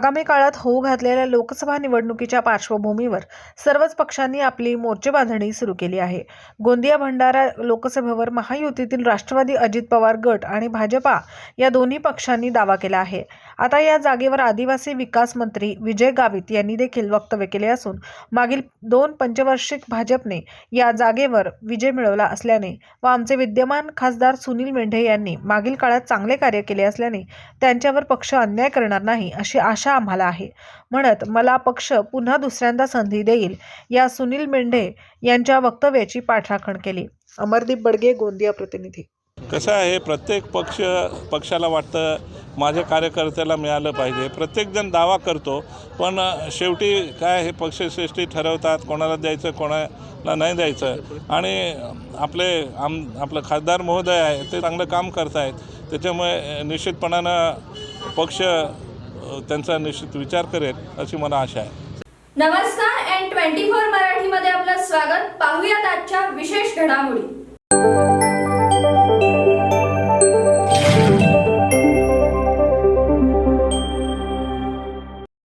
आगामी काळात होऊ घातलेल्या लोकसभा निवडणुकीच्या पार्श्वभूमीवर सर्वच पक्षांनी आपली मोर्चेबांधणी सुरू केली आहे। गोंदिया भंडारा लोकसभेवर महायुतीतील राष्ट्रवादी अजित पवार गट आणि भाजपा या दोन्ही पक्षांनी दावा केला आहे। आता या जागेवर आदिवासी विकास मंत्री विजय गावित यांनी देखील वक्तव्य केले असून मागील 2 पंचवार्षिक भाजपने या जागेवर विजय मिळवला असल्याने व आमचे विद्यमान खासदार सुनील मेंढे यांनी मागील काळात चांगले कार्य केले असल्याने त्यांच्यावर पक्ष अन्याय करणार नाही अशी आशा आम्हाला आहे म्हणत मला पक्ष पुन्हा दुसऱ्यांदा संधी देईल या सुनील मेंढे यांच्या वक्तव्याची पाठराखण केली। अमरदीप बडगे, गोंदिया प्रतिनिधी। कसं आहे, प्रत्येक पक्षाला वाटतं माझ्या कार्यकर्त्याला मिळालं पाहिजे। प्रत्येकजण दावा करतो, पण शेवटी काय हे पक्षश्रेष्ठी ठरवतात कोणाला द्यायचं कोणाला नाही द्यायचं। आणि आपलं खासदार महोदय आहे ते चांगलं काम करत आहेत, त्याच्यामुळे निश्चितपणानं पक्ष त्यांचा निश्चित विचार करेल अशी मला आशा आहे। नमस्कार, N24 मराठीमध्ये आपलं स्वागत। पाहूयात आजच्या विशेष घडामोडी।